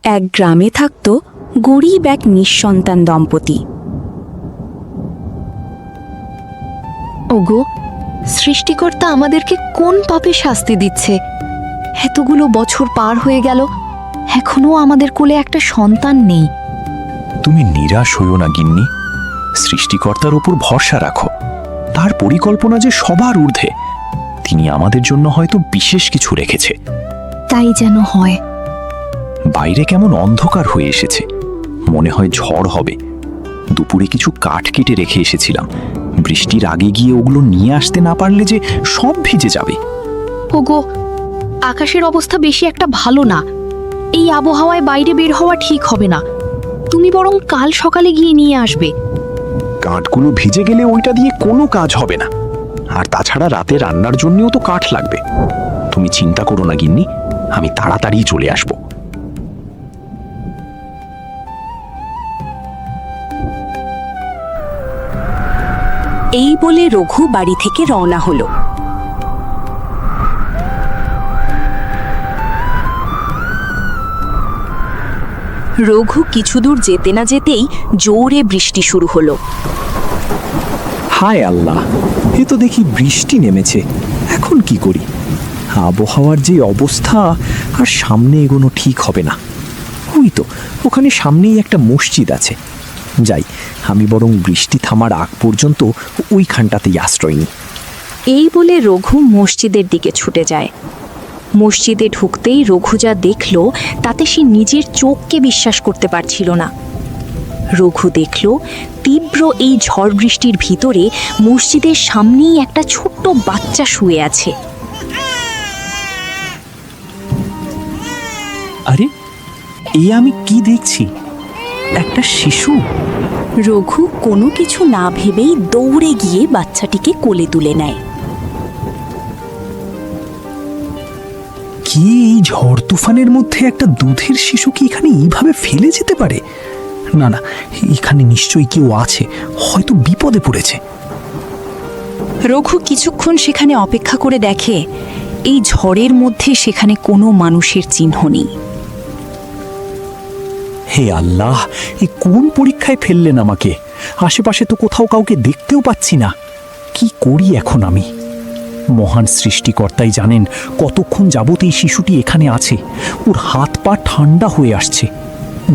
এক গ্রামে থাকত গরিব এক নিঃসন্তান দম্পতি। ওগো, সৃষ্টিকর্তা আমাদেরকে কোন পাপে শাস্তি দিচ্ছে? এতগুলো বছর পার হয়ে গেল, এখনো আমাদের কোলে একটা সন্তান নেই। তুমি নিরাশ হইও না গিন্নি। সৃষ্টিকর্তার উপর ভরসা রাখো। তার পরিকল্পনা যে সবার ঊর্ধ্বে। তিনি আমাদের জন্য হয়তো বিশেষ কিছু রেখেছে। তাই যেন হয়। বাইরে কেমন অন্ধকার হয়ে এসেছে, মনে হয় ঝড় হবে। দুপুরে কিছু কাঠ কেটে রেখে এসেছিলাম, বৃষ্টির আগে গিয়ে ওগুলো নিয়ে আসতে না পারলে যে সব ভিজে যাবে। ওগো, আকাশের অবস্থা বেশি একটা ভালো না। এই আবহাওয়ায় বাইরে বের হওয়া ঠিক হবে না। তুমি বরং কাল সকালে গিয়ে নিয়ে আসবে। কাঠগুলো ভিজে গেলে ওইটা দিয়ে কোনো কাজ হবে না। আর তাছাড়া রাতে রান্নার জন্যও তো কাঠ লাগবে। তুমি চিন্তা করো না গিন্নি, আমি তাড়াতাড়ি চলে আসব। এই বলে রঘু বাড়ি থেকে রওনা হলো। রঘু কিছু দূর যেতে না যেতেই জোরে বৃষ্টি শুরু হলো। হায় আল্লাহ, এ তো দেখি বৃষ্টি নেমেছে। এখন কি করি? আবহাওয়ার যে অবস্থা, আর সামনে এগোনো ঠিক হবে না। ওই তো, ওখানে সামনেই একটা মসজিদ আছে। যাই, আমি বরং বৃষ্টি থামার আগ পর্যন্ত ওইখানটাতেই আশ্রয় নিই। এই বলে রঘু মসজিদের দিকে ছুটে যায়। মসজিদে ঢুকতেই রঘু যা দেখল তাতে সে নিজের চোখকে বিশ্বাস করতে পারছিল না। রঘু দেখল তীব্র এই ঝড় বৃষ্টির ভিতরে মসজিদের সামনেই একটা ছোট্ট বাচ্চা শুয়ে আছে। আরে, এ আমি কি দেখছি? একটা শিশু। রঘু কোনো কিছু না ভেবেই দৌড়ে গিয়ে বাচ্চাটিকে কোলে তুলে নেয়। কি এই ঝড় তুফানের মধ্যে একটা দুধের শিশু কি এখানে এইভাবে ফেলে যেতে পারে? না না, এখানে নিশ্চয়ই কেউ আছে, হয়তো বিপদে পড়েছে। রঘু কিছুক্ষণ সেখানে অপেক্ষা করে দেখে এই ঝড়ের মধ্যে সেখানে কোনো মানুষের চিহ্ন নেই। হে আল্লাহ, এ কোন পরীক্ষায় ফেললেন আমাকে? আশেপাশে তো কোথাও কাউকে দেখতেও পাচ্ছি না। কি করি এখন আমি? মহান সৃষ্টিকর্তাই জানেন কতক্ষণ যাবত এই শিশুটি এখানে আছে। ওর হাত পা ঠান্ডা হয়ে আসছে।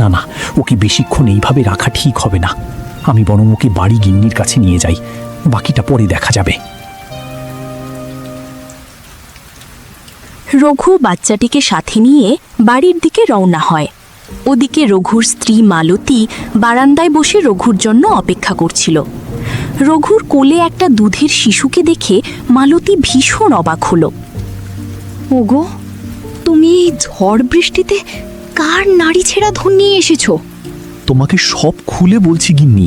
না না, ওকে বেশিক্ষণ এইভাবে রাখা ঠিক হবে না। আমি বরং ওকে বাড়ি গিন্নির কাছে নিয়ে যাই, বাকিটা পরে দেখা যাবে। রঘু বাচ্চাটিকে সাথে নিয়ে বাড়ির দিকে রওনা হয়। ওদিকে রঘুর স্ত্রী মালতী বারান্দায় বসে রঘুর জন্য অপেক্ষা করছিল। রঘুর কোলে একটা দুধের শিশুকে দেখে মালতী ভীষণ অবাক হলো। ওগো, তুমি এই ঝড় বৃষ্টিতে কার নাড়ি ছেঁড়া ধন নিয়ে এসেছো? তোমাকে সব খুলে বলছি গিন্নি।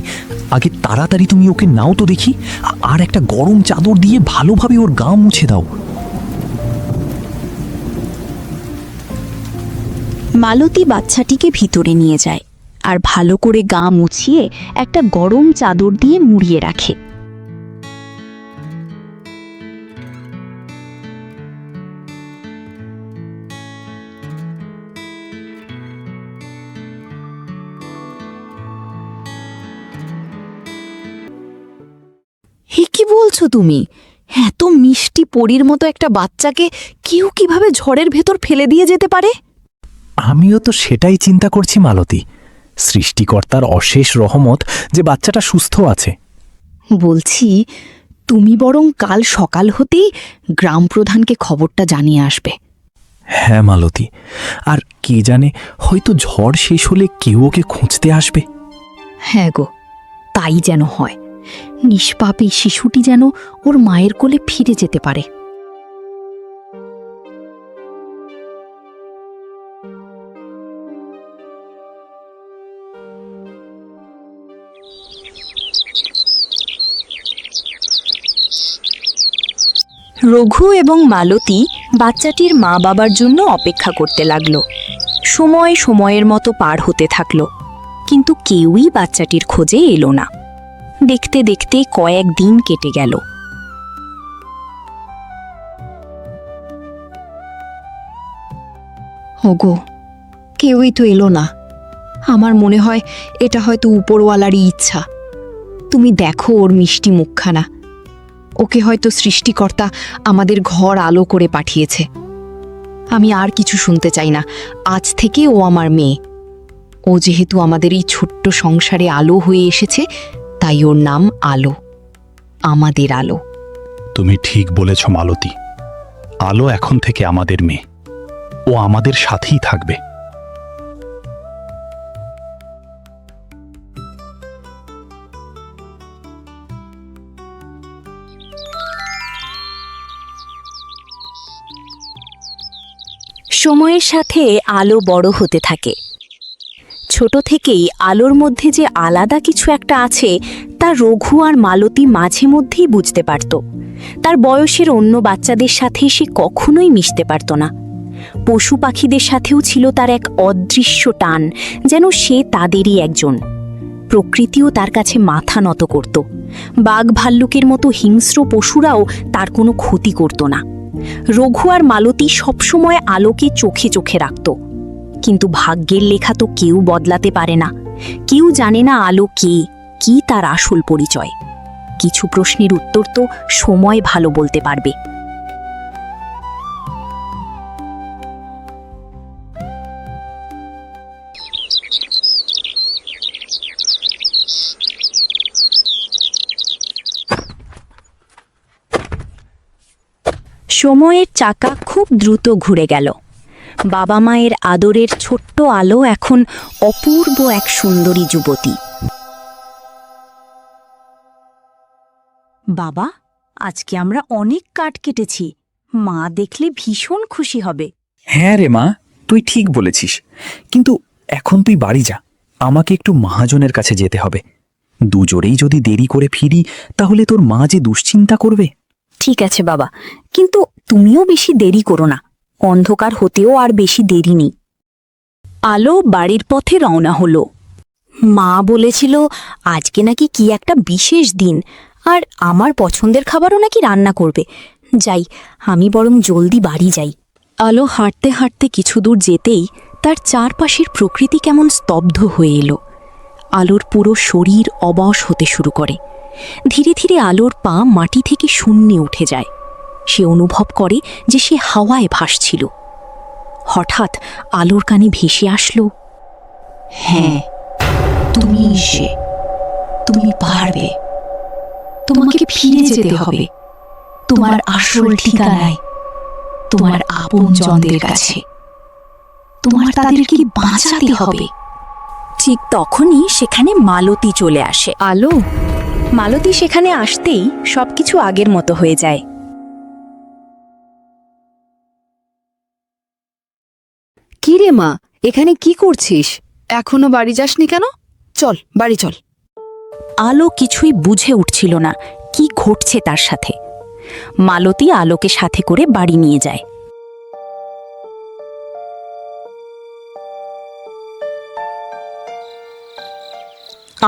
আগে তাড়াতাড়ি তুমি ওকে নাও তো দেখি, আর একটা গরম চাদর দিয়ে ভালোভাবে ওর গা মুছে দাও। মালতী বাচ্চাটিকে ভিতরে নিয়ে যায় আর ভালো করে গা মুছিয়ে একটা গরম চাদর দিয়ে মুড়িয়ে রাখে। হে, কি বলছো তুমি? এত মিষ্টি পরীর মতো একটা বাচ্চাকে কেউ কিভাবে ঝড়ের ভেতর ফেলে দিয়ে যেতে পারে? আমিও তো সেটাই চিন্তা করছি মালতী। সৃষ্টিকর্তার অশেষ রহমত যে বাচ্চাটা সুস্থ আছে। বলছি, তুমি বরং কাল সকাল হতেই গ্রাম প্রধানকে খবরটা জানিয়ে আসবে। হ্যাঁ মালতী, আর কে জানে, হয়তো ঝড় শেষ হলে কেউ ওকে খুঁজতে আসবে। হ্যাঁ গো, তাই যেন হয়। নিষ্পাপ এই শিশুটি যেন ওর মায়ের কোলে ফিরে যেতে পারে। রঘু এবং মালতী বাচ্চাটির মা বাবার জন্য অপেক্ষা করতে লাগলো। সময় সময়ের মতো পার হতে থাকলো, কিন্তু কেউই বাচ্চাটির খোঁজে এলো না। দেখতে দেখতে কয়েকদিন কেটে গেল। ওগো, কেউই তো এলো না। আমার মনে হয় এটা হয়তো উপরওয়ালারই ইচ্ছা। তুমি দেখো ওর মিষ্টি মুখখানা। ওকে হয়তো সৃষ্টিকর্তা আমাদের ঘর আলো করে পাঠিয়েছে। আমি আর কিছু শুনতে চাই না। আজ থেকে ও আমার মেয়ে। ও যেহেতু আমাদের এই ছোট্ট সংসারে আলো হয়ে এসেছে, তাই ওর নাম আলো, আমাদের আলো। তুমি ঠিক বলেছ মালতী। আলো এখন থেকে আমাদের মেয়ে। ও আমাদের সাথেই থাকবে। সময়ের সাথে আলো বড় হতে থাকে। ছোট থেকেই আলোর মধ্যে যে আলাদা কিছু একটা আছে তা রঘু আর মালতী মাঝে মধ্যেই বুঝতে পারত। তার বয়সের অন্য বাচ্চাদের সাথে সে কখনোই মিশতে পারত না। পশু পাখিদের সাথেও ছিল তার এক অদৃশ্য টান, যেন সে তাদেরই একজন। প্রকৃতিও তার কাছে মাথা নত করত। বাঘ ভাল্লুকের মতো হিংস্র পশুরাও তার কোনো ক্ষতি করত না। রঘু আর মালতী সবসময় আলোকে চোখে চোখে রাখত। কিন্তু ভাগ্যের লেখা তো কেউ বদলাতে পারে না। কেউ জানে না আলো কে, কি তার আসল পরিচয়। কিছু প্রশ্নের উত্তর তো সময় ভালো বলতে পারবে। সময়ের চাকা খুব দ্রুত ঘুরে গেল। বাবা মায়ের আদরের ছোট্ট আলো এখন অপূর্ব এক সুন্দরী যুবতী। বাবা, আজকে আমরা অনেক কাঠ কেটেছি। মা দেখলে ভীষণ খুশি হবে। হ্যাঁ রে মা, তুই ঠিক বলেছিস। কিন্তু এখন তুই বাড়ি যা, আমাকে একটু মহাজনের কাছে যেতে হবে। দুজোরেই যদি দেরি করে ফিরি তাহলে তোর মা যে দুশ্চিন্তা করবে। ঠিক আছে বাবা, কিন্তু তুমিও বেশি দেরি করো না। অন্ধকার হতেও আর বেশি দেরি নেই। আলো বাড়ির পথে রওনা হলো। মা বলেছিল আজকে নাকি কি একটা বিশেষ দিন, আর আমার পছন্দের খাবারও নাকি রান্না করবে। যাই, আমি বরং জলদি বাড়ি যাই। আলো হাঁটতে হাঁটতে কিছু দূর যেতেই তার চারপাশের প্রকৃতি কেমন স্তব্ধ হয়ে এলো। আলোর পুরো শরীর অবশ হতে শুরু করে। ধীরে ধীরে আলোর পা মাটি থেকে শূন্যে উঠে যায়। সে অনুভব করে যে সে হাওয়ায় ভাসছিল। হঠাৎ আলোর কানে ভেসে আসলো, হ্যাঁ, তুমি সে, তুমি পারবে। তোমাকে ফিরে যেতে হবে তোমার আসল ঠিকানায়, তোমার আপনজনদের কাছে। তোমার তাদেরকে বাঁচাতে হবে। ঠিক তখনই সেখানে মালতী চলে আসে। আলো, মালতী সেখানে আসতেই সবকিছু আগের মতো হয়ে যায়। কি রে মা, এখানে কি করছিস? এখনো বাড়ি যাসনি কেন? চল বাড়ি চল। আলো কিছুই বুঝে উঠছিল না কি ঘটছে তার সাথে। মালতী আলোকে সাথে করে বাড়ি নিয়ে যায়।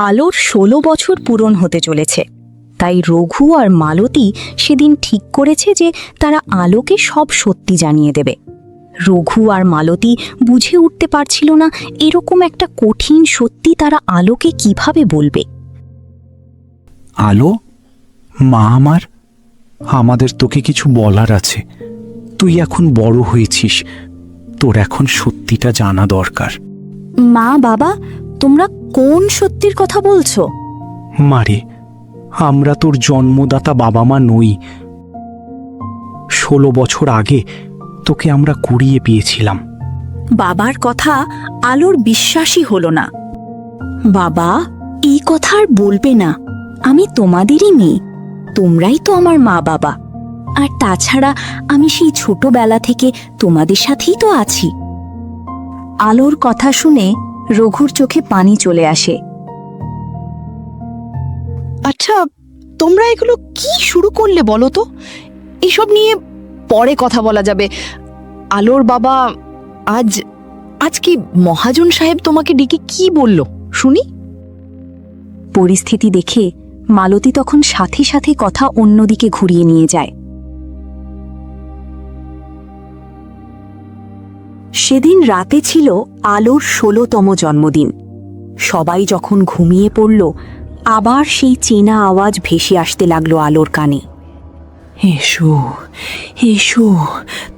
আলোর 16 বছর পূরণ হতে চলেছে, তাই রঘু আর মালতী সেদিন ঠিক করেছে যে তারা আলোকে সব সত্যি জানিয়ে দেবে। রঘু আর মালতী বুঝে উঠতে পারছিল না এরকম একটা কঠিন সত্যি তারা আলোকে কিভাবে বলবে। আলো, মা আমার, আমাদের তোকে কিছু বলার আছে। তুই এখন বড় হয়েছিস, তোর এখন সত্যিটা জানা দরকার। মা, বাবা, তোমরা কোন সত্যির কথা বলছো? মারে, আমরা তোর জন্মদাতা বাবা মা নই। 16 বছর আগে তোকে আমরা কুড়িয়ে পেয়েছিলাম। বাবার কথা আলোর বিশ্বাসই হলো না। বাবা, এই কথা আর বলবে না। আমি তোমাদেরই মেয়ে, তোমরাই তো আমার মা বাবা। আর তাছাড়া আমি সেই ছোটবেলা থেকে তোমাদের সাথেই তো আছি। আলোর কথা শুনে রঘুর চোখে পানি চলে আসে। আচ্ছা, তোমরা এগুলো কি শুরু করলে বলো তো? এসব নিয়ে পরে কথা বলা যাবে। আলোর বাবা আজ কি মহাজন সাহেব তোমাকে ডেকে কি বলল শুনি? পরিস্থিতি দেখে মালতী তখন সাথে সাথে কথা অন্যদিকে ঘুরিয়ে নিয়ে যায়। সেদিন রাতে ছিল আলোর ১৬তম জন্মদিন। সবাই যখন ঘুমিয়ে পড়ল, আবার সেই চেনা আওয়াজ ভেসে আসতে লাগলো আলোর কানে। এসো এসো,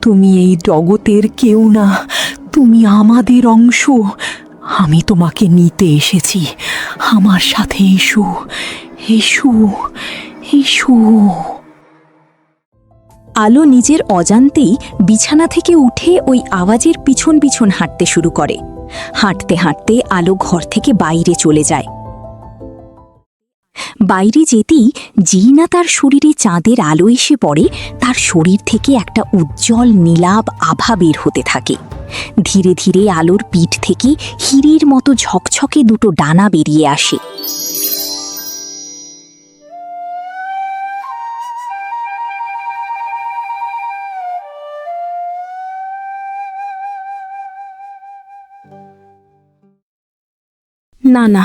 তুমি এই জগতের কেউ না, তুমি আমাদের অংশ। আমি তোমাকে নিতে এসেছি, আমার সাথে এসো এসো এসো। আলো নিজের অজান্তেই বিছানা থেকে উঠে ওই আওয়াজের পিছন পিছন হাঁটতে শুরু করে। হাঁটতে হাঁটতে আলো ঘর থেকে বাইরে চলে যায়। বাইরে যেতেই যেই না তার শরীরে চাঁদের আলো এসে পড়ে, তার শরীর থেকে একটা উজ্জ্বল নীলাভ আভা বের হতে থাকে। ধীরে ধীরে আলোর পিঠ থেকে হীরের মতো ঝকঝকে দুটো ডানা বেরিয়ে আসে। না না,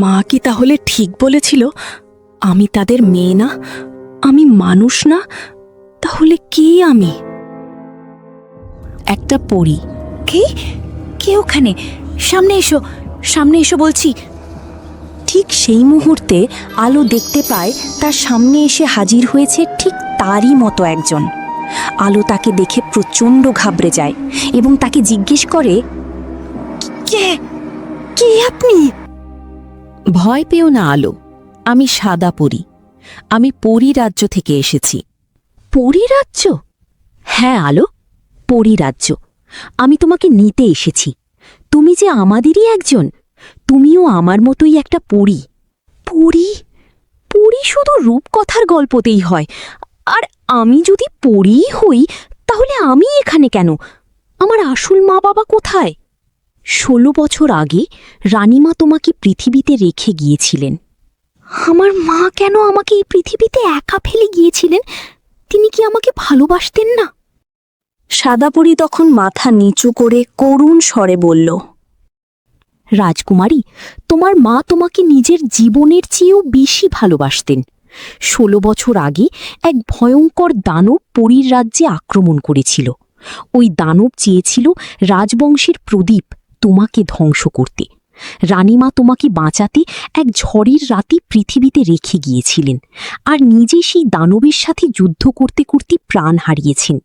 মা কি তাহলে ঠিক বলেছিল? আমি তাদের মেয়ে না, আমি মানুষ না, তাহলে কে আমি? একটা পরী। কে? কে ওখানে? সামনে এসো, সামনে এসো বলছি। ঠিক সেই মুহূর্তে আলো দেখতে পায় তার সামনে এসে হাজির হয়েছে ঠিক তারই মতো একজন। আলো তাকে দেখে প্রচণ্ড ঘাবড়ে যায় এবং তাকে জিজ্ঞেস করে, কে কে আপনি? ভয় পেও না আলো, আমি সাদা পরী। আমি পরী রাজ্য থেকে এসেছি। পরী রাজ্য? হ্যাঁ আলো, পরী রাজ্য। আমি তোমাকে নিতে এসেছি। তুমি যে আমাদেরই একজন, তুমিও আমার মতোই একটা পরী। পরী? পরী শুধু রূপকথার গল্পতেই হয়। আর আমি যদি পরী হই, তাহলে আমি এখানে কেন? আমার আসল মা বাবা কোথায়? ১৬ বছর আগে রানীমা তোমাকে পৃথিবীতে রেখে গিয়েছিলেন। আমার মা কেন আমাকে এই পৃথিবীতে একা ফেলে গিয়েছিলেন? তিনি কি আমাকে ভালোবাসতেন না? সাদাপরি তখন মাথা নিচু করে করুণ স্বরে বলল, রাজকুমারী, তোমার মা তোমাকে নিজের জীবনের চেয়েও বেশি ভালোবাসতেন। ১৬ বছর আগে এক ভয়ঙ্কর দানব পরীর রাজ্যে আক্রমণ করেছিল। ওই দানব চেয়েছিল রাজবংশের প্রদীপ তোমাকে ধ্বংস করতে। রানীমা তোমাকে বাঁচাতে এক ঝড়ের রাতে পৃথিবীতে রেখে গিয়েছিলেন, আর নিজে সেই দানবের সাথে যুদ্ধ করতে করতে প্রাণ হারিয়েছেন।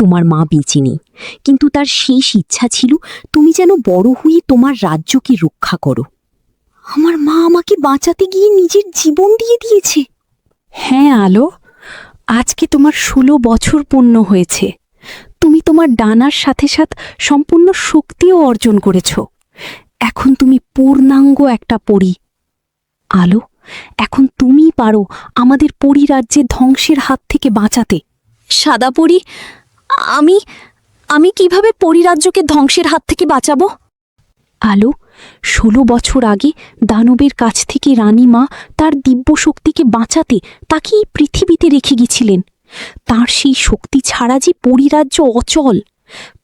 তোমার মা বেঁচে নেই, কিন্তু তার শেষ ইচ্ছা ছিল তুমি যেন বড় হয়ে তোমার রাজ্যকে রক্ষা করো। আমার মা আমাকে বাঁচাতে গিয়ে নিজের জীবন দিয়ে দিয়েছে। হ্যাঁ আলো, আজকে তোমার ১৬ বছর পূর্ণ হয়েছে। তুমি তোমার ডানার সাথে সাথে সম্পূর্ণ শক্তিও অর্জন করেছ। এখন তুমি পূর্ণাঙ্গ একটা পরী। আলো, এখন তুমিই পারো আমাদের পরী রাজ্যের ধ্বংসের হাত থেকে বাঁচাতে। সাদা পরী, আমি আমি কিভাবে পরিরাজ্যকে ধ্বংসের হাত থেকে বাঁচাবো? আলো, ১৬ বছর আগে দানবের কাছ থেকে রানীমা তার দিব্য শক্তিকে বাঁচাতে তাকে এই পৃথিবীতে রেখে গেছিলেন। তার সেই শক্তি ছাড়া যে পরিরাজ্য অচল।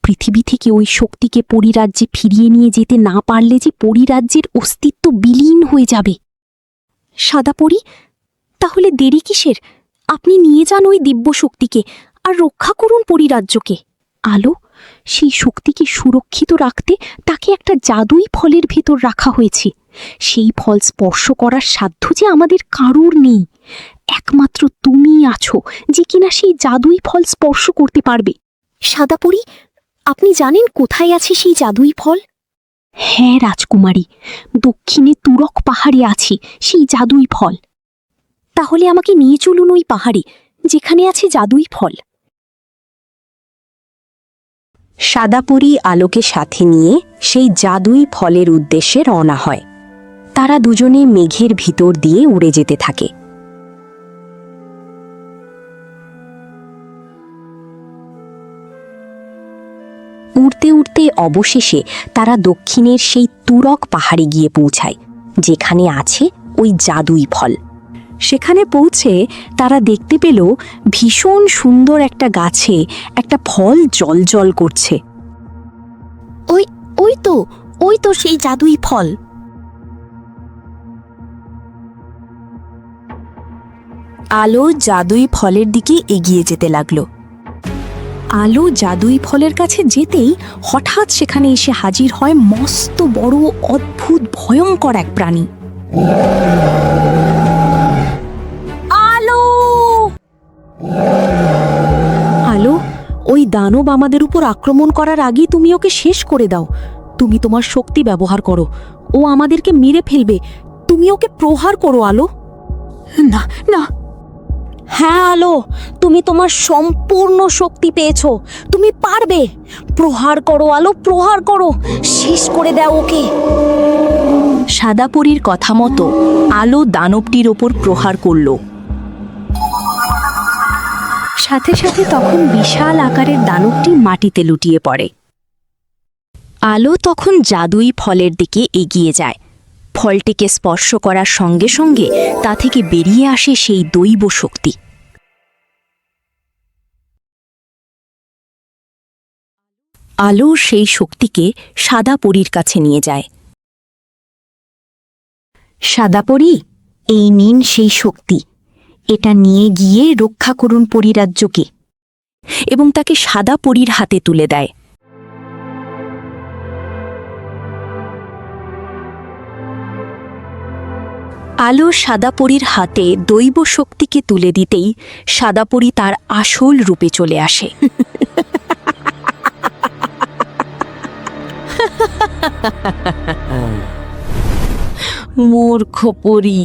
পৃথিবী থেকে ওই শক্তিকে পরিরাজ্যে ফিরিয়ে নিয়ে যেতে না পারলে যে পরিরাজ্যের অস্তিত্ব বিলীন হয়ে যাবে। সাদা পরী, তাহলে দেরি কিসের? আপনি নিয়ে যান ওই দিব্য শক্তিকে আর রক্ষা করুন পরিরাজ্যকে। আলো, সেই শক্তিকে সুরক্ষিত রাখতে তাকে একটা জাদুই ফলের ভেতর রাখা হয়েছে। সেই ফল স্পর্শ করার সাধ্য যে আমাদের কারুর নেই। একমাত্র তুমিই আছো যে কিনা সেই জাদুই ফল স্পর্শ করতে পারবে। সাদা পরী, আপনি জানেন কোথায় আছে সেই জাদুই ফল? হ্যাঁ রাজকুমারী, দক্ষিণে তুরক পাহাড়ে আছে সেই জাদুই ফল। তাহলে আমাকে নিয়ে চলুন ওই পাহাড়ে যেখানে আছে জাদুই ফল। সাদাপরি আলোকে সাথে নিয়ে সেই জাদুই ফলের উদ্দেশ্যে রওনা হয়। তারা দুজনে মেঘের ভিতর দিয়ে উড়ে যেতে থাকে। উড়তে উড়তে অবশেষে তারা দক্ষিণের সেই তুরক পাহাড়ে গিয়ে পৌঁছায়, যেখানে আছে ওই জাদুই ফল। সেখানে পৌঁছে তারা দেখতে পেল ভীষণ সুন্দর একটা গাছে একটা ফল জ্বলজ্বল করছে। ওই তো সেই জাদুই ফল। আলো জাদুই ফলের দিকে এগিয়ে যেতে লাগলো। আলো জাদুই ফলের কাছে যেতেই হঠাৎ সেখানে এসে হাজির হয় মস্ত বড় অদ্ভুত ভয়ঙ্কর এক প্রাণী। আলো আলো, ওই দানব আমাদের উপর আক্রমণ করার আগেই তুমি ওকে শেষ করে দাও। তুমি তোমার শক্তি ব্যবহার করো, ও আমাদেরকে মেরে ফেলবে। তুমি ওকে প্রহার করো আলো। না না, হ্যাঁ আলো, তুমি তোমার সম্পূর্ণ শক্তি পেয়েছো, তুমি পারবে। প্রহার করো আলো, প্রহার করো, শেষ করে দাও ওকে। সাদাপরীর কথা মতো আলো দানবটির ওপর প্রহার করল। সাথে সাথে তখন বিশাল আকারের দানবটি মাটিতে লুটিয়ে পড়ে। আলো তখন জাদুই ফলের দিকে এগিয়ে যায়। ফলটিকে স্পর্শ করার সঙ্গে সঙ্গে তা থেকে বেরিয়ে আসে সেই দৈব শক্তি। আলো সেই শক্তিকে সাদাপরীর কাছে নিয়ে যায়। সাদাপরী, এই নিন সেই শক্তি, এটা নিয়ে গিয়ে রক্ষা করুন পরিরাজ্যকে। এবং তাকে সাদাপরীর হাতে তুলে দেয়। আলো সাদাপরীর হাতে দৈব শক্তিকে তুলে দিতেই সাদাপরী তার আসল রূপে চলে আসে। মূর্খ পরী,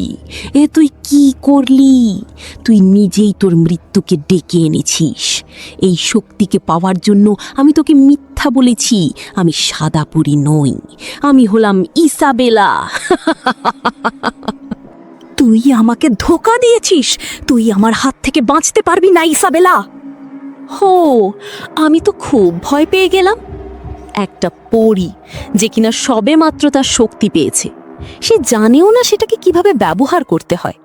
এ তুই কি করলি? তুই নিজেই তোর মৃত্যুকে ডেকে এনেছিস। এই শক্তিকে পাওয়ার জন্য আমি তোকে মিথ্যা বলেছি। আমি সাদা পরী নই, আমি হলাম ইসাবেলা। তুই আমাকে ধোঁকা দিয়েছিস, তুই আমার হাত থেকে বাঁচতে পারবি না ইসাবেলা। হো, আমি তো খুব ভয় পেয়ে গেলাম। একটা পরী যে কিনা সবে মাত্র তার শক্তি পেয়েছে, সে জানেও না সেটাকে কিভাবে ব্যবহার করতে হয়।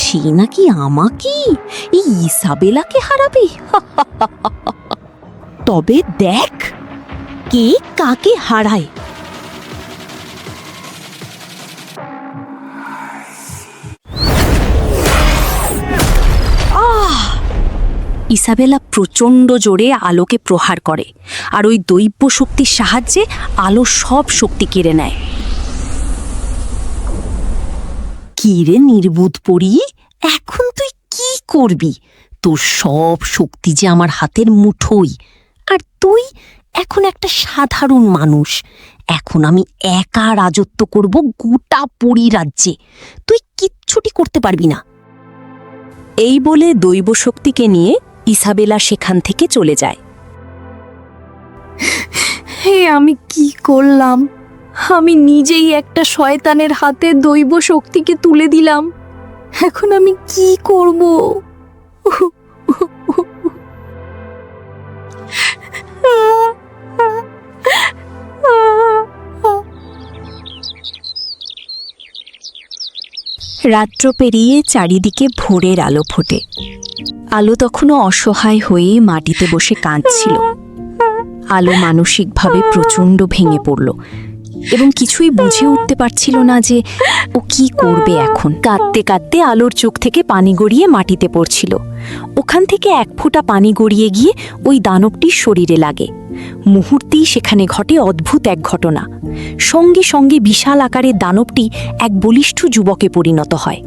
সে নাকি আমাকে, এই ইসাবেলাকে হারাবে? তবে দেখ কে কাকে হারায়। ইসাবেলা প্রচণ্ড জোরে আলোকে প্রহার করে, আর ওই দৈব শক্তির সাহায্যে আলো সব শক্তি কেড়ে নেয়। কি রে নির্বুধ পরী, এখন তুই কি করবি? তোর সব শক্তি যে আমার হাতের মুঠোই, আর তুই এখন একটা সাধারণ মানুষ। এখন আমি একা রাজত্ব করব গোটা পরী রাজ্যে, তুই কিচ্ছুটি করতে পারবি না। এই বলে দৈব শক্তিকে নিয়ে ইসাবেলা সেখান থেকে চলে যায়। হে আমি কি করলাম? আমি নিজেই একটা শয়তানের হাতে দৈব শক্তিকে তুলে দিলাম। এখন আমি কি করব? রাত্র পেরিয়ে চারিদিকে ভোরের আলো ফোটে। আলো তখনও অসহায় হয়ে মাটিতে বসে কাঁদছিল। আলো মানসিকভাবে প্রচণ্ড ভেঙে পড়ল এবং কিছুই বুঝে উঠতে পারছিল না যে ও কি করবে এখন। কাঁদতে কাঁদতে আলোর চোখ থেকে পানি গড়িয়ে মাটিতে পড়ছিল। ওখান থেকে এক ফোঁটা পানি গড়িয়ে গিয়ে ওই দানবটির শরীরে লাগে। মুহূর্তেই সেখানে ঘটে অদ্ভুত এক ঘটনা। সঙ্গে সঙ্গে বিশাল আকারের দানবটি এক বলিষ্ঠ যুবকে পরিণত হয়।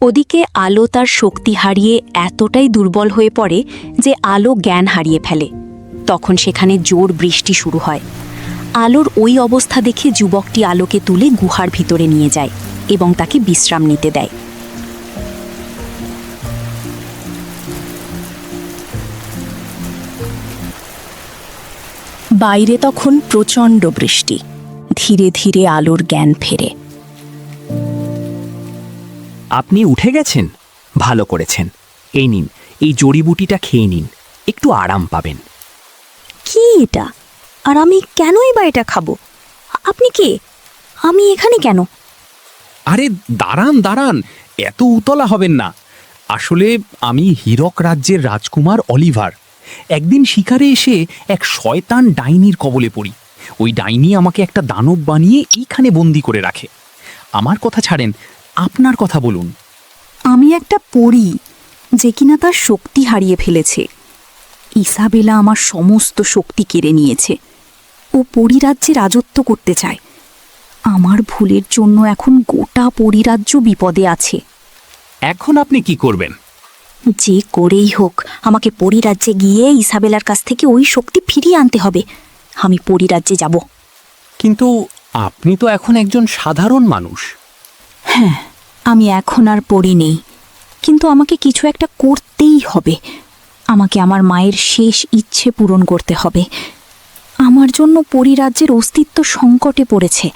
ওদিকে আলো তার শক্তি হারিয়ে এতটাই দুর্বল হয়ে পড়ে যে আলো জ্ঞান হারিয়ে ফেলে। তখন সেখানে জোর বৃষ্টি শুরু হয়। আলোর ওই অবস্থা দেখে যুবকটি আলোকে তুলে গুহার ভিতরে নিয়ে যায় এবং তাকে বিশ্রাম নিতে দেয়। বাইরে তখন প্রচণ্ড বৃষ্টি। ধীরে ধীরে আলোর জ্ঞান ফেরে। আপনি উঠে গেছেন? ভালো করেছেন। এই নিন, এই জড়িবুটিটা খেয়ে নিন, একটু আরাম পাবেন। কি এটা? আর আমি কেনই বা এটা খাবো? আপনি কে? আমি এখানে কেন? আরে দাঁড়ান দাঁড়ান, এত উতলা হবেন না। আসলে আমি হীরক রাজ্যের রাজকুমার অলিভার। একদিন শিকারে এসে এক শয়তান ডাইনির কবলে পড়ি। ওই ডাইনি আমাকে একটা দানব বানিয়ে এইখানে বন্দি করে রাখে। আমার কথা ছাড়েন, আপনার কথা বলুন। আমি একটা পরী, যে কিনা তার শক্তি হারিয়ে ফেলেছে। ইসাবেলা আমার সমস্ত শক্তি কেড়ে নিয়েছে। ও পরিরাজ্যে রাজত্ব করতে চায়। আমার ভুলের জন্য এখন গোটা পরিরাজ্য বিপদে আছে। এখন আপনি কি করবেন? যে করেই হোক আমাকে পরিরাজ্যে গিয়ে ইসাবেলার কাছ থেকে ওই শক্তি ফিরিয়ে আনতে হবে। আমি পরিরাজ্যে যাব। কিন্তু আপনি তো এখন একজন সাধারণ মানুষ। হ্যাঁ, আমি এখন আর পড়ি নেই, কিন্তু আমাকে কিছু একটা করতেই হবে। আমাকে আমার মায়ের শেষ ইচ্ছে পূরণ করতে হবে। আমার জন্য পরিরাজ্যের অস্তিত্ব সংকটে পড়েছে।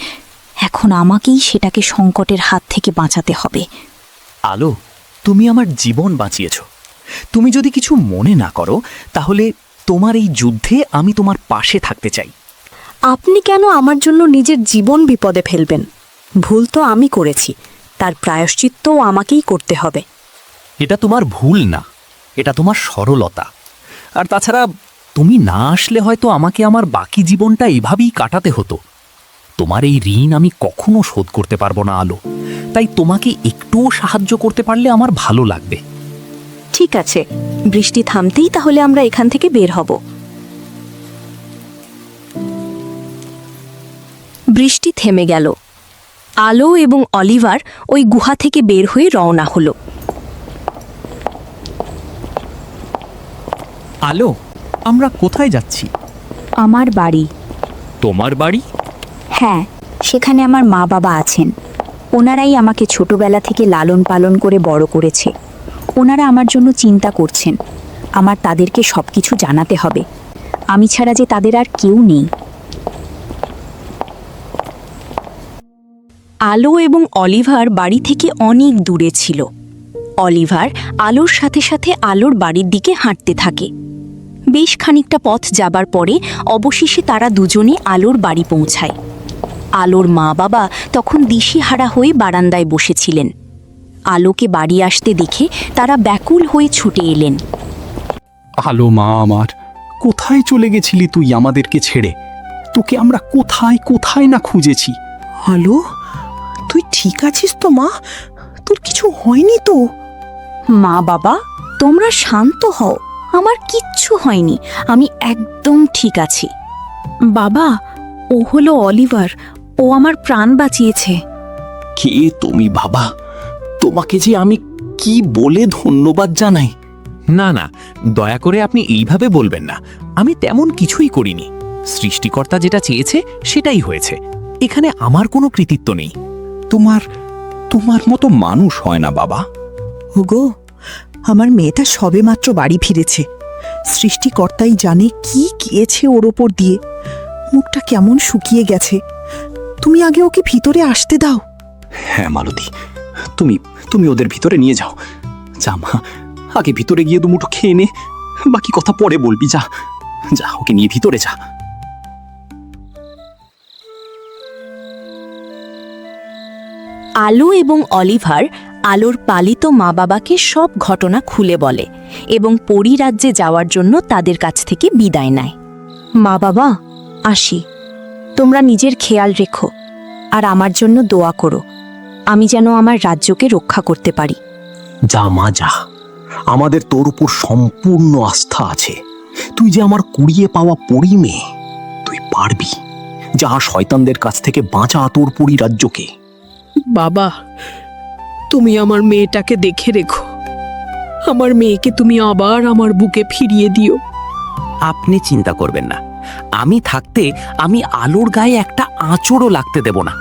এখন আমাকেই সেটাকে সংকটের হাত থেকে বাঁচাতে হবে। আলো, তুমি আমার জীবন বাঁচিয়েছ। তুমি যদি কিছু মনে না করো তাহলে তোমার এই যুদ্ধে আমি তোমার পাশে থাকতে চাই। আপনি কেন আমার জন্য নিজের জীবন বিপদে ফেলবেন? ভুল তো আমি করেছি, তার প্রায়শ্চিত্তও আমাকেই করতে হবে। এটা তোমার ভুল না, এটা তোমার সরলতা। আর তাছাড়া তুমি না আসলে হয়তো আমাকে আমার বাকি জীবনটা এভাবেই কাটাতে হতো। তোমার এই ঋণ আমি কখনো শোধ করতে পারবো না আলো, তাই তোমাকে একটুও সাহায্য করতে পারলে আমার ভালো লাগবে। ঠিক আছে, বৃষ্টি থামতেই তাহলে আমরা এখান থেকে বের হব। বৃষ্টি থেমে গেল। আলো এবং অলিভার ওই গুহা থেকে বের হয়ে রওনা হলো। আলো, আমরা কোথায় যাচ্ছি? আমার বাড়ি। তোমার বাড়ি? হ্যাঁ, সেখানে আমার মা বাবা আছেন। ওনারাই আমাকে ছোটবেলা থেকে লালন পালন করে বড় করেছে। ওনারা আমার জন্য চিন্তা করছেন। আমার তাদেরকে সব কিছু জানাতে হবে। আমি ছাড়া যে তাদের আর কেউ নেই। আলো এবং অলিভার বাড়ি থেকে অনেক দূরে ছিল। অলিভার আলোর সাথে সাথে আলোর বাড়ির দিকে হাঁটতে থাকে। বেশ খানিকটা পথ যাবার পরে অবশেষে তারা দুজনে আলোর বাড়ি পৌঁছায়। আলোর মা বাবা তখন দিশেহারা হয়ে বারান্দায় বসেছিলেন। আলোকে বাড়ি আসতে দেখে তারা ব্যাকুল হয়ে ছুটে এলেন। আলো মা আমার, কোথায় চলে গেছিলি তুই আমাদেরকে ছেড়ে? তোকে আমরা কোথায় কোথায় না খুঁজেছি। আলো, তুই ঠিক আছিস তো মা? তোর কিছু হয়নি তো? মা বাবা, তোমরা শান্ত হও। আমার কিচ্ছু হয়নি, আমি একদম ঠিক আছি। বাবা, ও হলো অলিভার। ও আমার প্রাণ বাঁচিয়েছে। কে তুমি বাবা? তোমাকে যে আমি কি বলে ধন্যবাদ জানাই। না না, দয়া করে আপনি এইভাবে বলবেন না। আমি তেমন কিছুই করিনি। সৃষ্টিকর্তা যেটা চেয়েছে সেটাই হয়েছে। এখানে আমার কোনো কৃতিত্ব নেই। তোমার মতো মানুষ হয় না বাবা। ওগো, আমার মেয়েটা সবেমাত্র বাড়ি ফিরেছে। সৃষ্টিকর্তাই জানে কি গিয়েছে ওর ওপর দিয়ে। মুখটা কেমন শুকিয়ে গেছে। তুমি আগে ওকে ভিতরে আসতে দাও। হ্যাঁ মালতী, তুমি ওদের ভিতরে নিয়ে যাও। যা মা, আগে ভিতরে গিয়ে দুমুঠো খেয়ে নে, বাকি কথা পরে বলবি। যা যা, ওকে নিয়ে ভিতরে যা। আলো এবং অলিভার আলোর পালিত মা বাবাকে সব ঘটনা খুলে বলে এবং পরিরাজ্যে যাওয়ার জন্য তাদের কাছ থেকে বিদায় নেয়। মা বাবা, আসি। তোমরা নিজের খেয়াল রেখো আর আমার জন্য দোয়া করো। আমি যেন আমার রাজ্যকে রক্ষা করতে পারি। যা মা যা, আমাদের তোর উপর সম্পূর্ণ আস্থা আছে। তুই যে আমার কুড়িয়ে পাওয়া পরি মেয়ে, তুই পারবি। যা, শয়তানদের কাছ থেকে বাঁচা তোর পরিরাজ্যকে। বাবা, তুমি আমার মেয়েটাকে দেখে রেখো। আমার মেয়েকে তুমি আবার আমার বুকে ফিরিয়ে দিও। আপনি চিন্তা করবেন না। আমি থাকতে আমি আলোর গায়ে একটা আঁচড়ও লাগতে দেব না।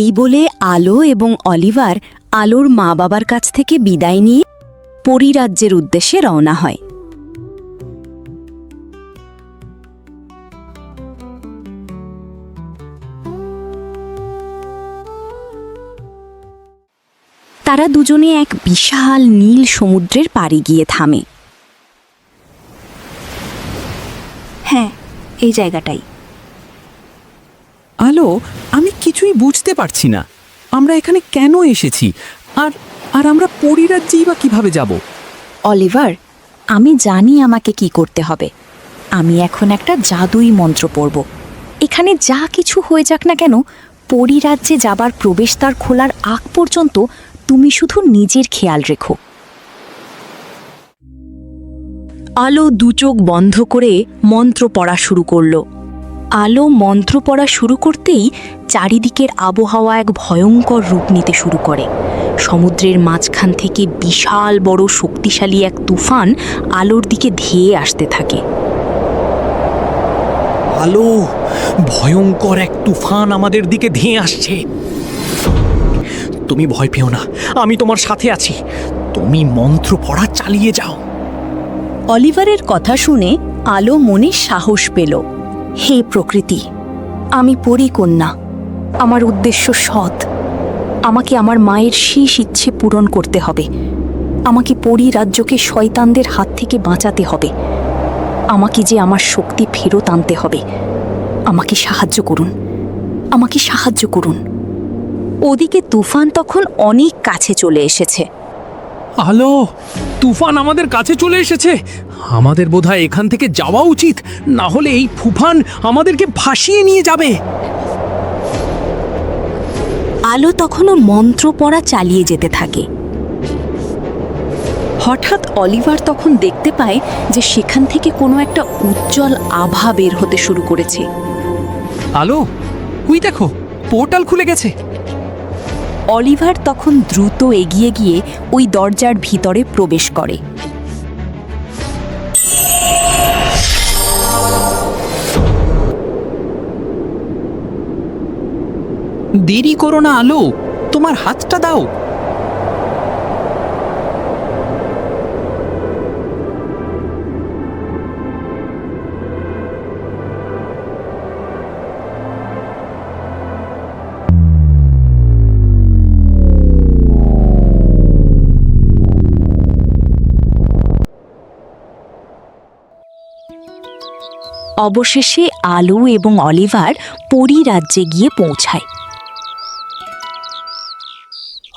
এই বলে আলো এবং অলিভার আলোর মা বাবার কাছ থেকে বিদায় নিয়ে পরিরাজ্যের উদ্দেশ্যে রওনা হয়। তারা দুজনে এক বিশাল নীল সমুদ্রের পাড়ে গিয়ে থামে। হ্যাঁ, এই জায়গাটাই। আলো, আমি কিছুই বুঝতে পারছি না। আমরা এখানে কেন এসেছি? আর আমরা পরিরাজ্যেই বা কিভাবে যাব? অলিভার, আমি জানি আমাকে কি করতে হবে। আমি এখন একটা জাদুই মন্ত্র পড়ব। এখানে যা কিছু হয়ে যাক না কেন, পরিরাজ্যে যাবার প্রবেশদ্বার খোলার আগ পর্যন্ত তুমি শুধু নিজের খেয়াল রেখো। আলো দুচোখ বন্ধ করে মন্ত্র পড়া শুরু করলো। আলো মন্ত্র পড়া শুরু করতেই চারিদিকের আবহাওয়া এক ভয়ঙ্কর রূপ নিতে শুরু করে। সমুদ্রের মাঝখান থেকে বিশাল বড় শক্তিশালী এক তুফান আলোর দিকে ধেয়ে আসতে থাকে। আলো, ভয়ঙ্কর এক তুফান আমাদের দিকে ধেয়ে আসছে। তুমি ভয় পেও না, আমি তোমার সাথে আছি। তুমি মন্ত্র পড়া চালিয়ে যাও। অলিভারের কথা শুনে আলো মনে সাহস পেল। হে প্রকৃতি, আমি পরিকন্যা, আমার উদ্দেশ্য সৎ। আমাকে আমার মায়ের শেষ ইচ্ছে পূরণ করতে হবে। আমাকে পরিরাজ্যকে শয়তানদের হাত থেকে বাঁচাতে হবে। আমাকে যে আমার শক্তি ফেরত আনতে হবে। আমাকে সাহায্য করুন, আমাকে সাহায্য করুন। ওদিকে তুফান তখন অনেক কাছে চলে এসেছে। আলো, তুফান আমাদের কাছে চলে এসেছে। আমাদের বোধহয় এখান থেকে যাওয়া উচিত, না হলে এই তুফান আমাদেরকে ভাসিয়ে নিয়ে যাবে। আলো তখনও মন্ত্র পড়া চালিয়ে যেতে থাকে। হঠাৎ অলিভার তখন দেখতে পায় যে সেখান থেকে কোনো একটা উজ্জ্বল আভা বের হতে শুরু করেছে। আলো, ওই দেখো, পোর্টাল খুলে গেছে। অলিভার তখন দ্রুত এগিয়ে গিয়ে ওই দরজার ভিতরে প্রবেশ করে। দেরি করো না আলো, তোমার হাতটা দাও। অবশেষে আলো এবং অলিভার পরিরাজ্যে গিয়ে পৌঁছায়।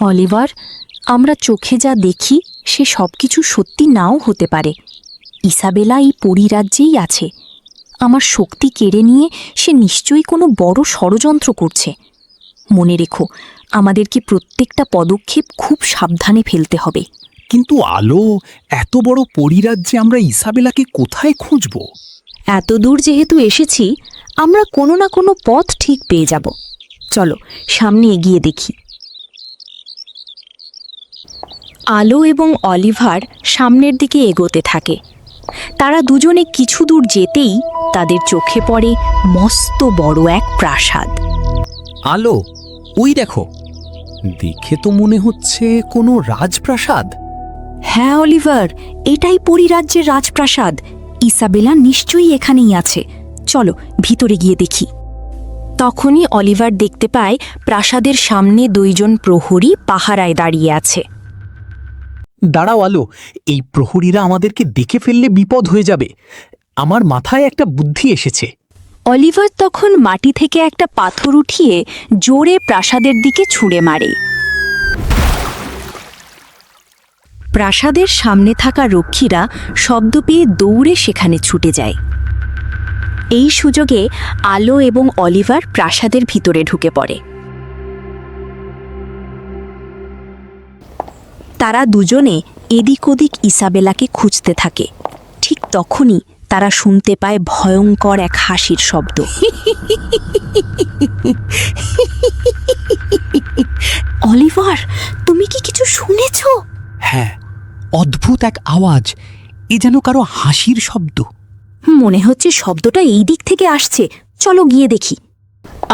অলিভার, আমরা চোখে যা দেখি সে সবকিছু সত্যি নাও হতে পারে। ইসাবেলা এই পরিরাজ্যেই আছে। আমার শক্তি কেড়ে নিয়ে সে নিশ্চয়ই কোনো বড় ষড়যন্ত্র করছে। মনে রেখো, আমাদেরকে প্রত্যেকটা পদক্ষেপ খুব সাবধানে ফেলতে হবে। কিন্তু আলো, এত বড় পরিরাজ্যে আমরা ইসাবেলাকে কোথায় খুঁজব? এত দূর যেহেতু এসেছি, আমরা কোনো না কোনো পথ ঠিক পেয়ে যাব। চলো সামনে এগিয়ে দেখি। আলো এবং অলিভার সামনের দিকে এগোতে থাকে। তারা দুজনে কিছু দূর যেতেই তাদের চোখে পড়ে মস্ত বড় এক প্রাসাদ। আলো, ওই দেখো, দেখে তো মনে হচ্ছে কোনো রাজপ্রাসাদ। হ্যাঁ অলিভার, এটাই পরিরাজ্যের রাজপ্রাসাদ। ইসাবেলা নিশ্চয়ই এখানেই আছে। চলো ভিতরে গিয়ে দেখি। তখনই অলিভার দেখতে পায় প্রাসাদের সামনে দুইজন প্রহরী পাহারায় দাঁড়িয়ে আছে। দাঁড়াও আলো, এই প্রহরীরা আমাদেরকে দেখে ফেললে বিপদ হয়ে যাবে। আমার মাথায় একটা বুদ্ধি এসেছে। অলিভার তখন মাটি থেকে একটা পাথর উঠিয়ে জোরে প্রাসাদের দিকে ছুঁড়ে মারে। প্রাসাদের সামনে থাকা রক্ষীরা শব্দ পেয়ে দৌড়ে সেখানে ছুটে যায়। এই সুযোগে আলো এবং অলিভার প্রাসাদের ভিতরে ঢুকে পড়ে। তারা দুজনে এদিক ওদিক ইসাবেলাকে খুঁজতে থাকে। ঠিক তখনই তারা শুনতে পায় ভয়ঙ্কর এক হাসির শব্দ। অলিভার, তুমি কি কিছু শুনেছ? হ্যাঁ, অদ্ভুত এক আওয়াজ। এ যেন কারো হাসির শব্দ। মনে হচ্ছে শব্দটা এই দিক থেকে আসছে। চলো গিয়ে দেখি।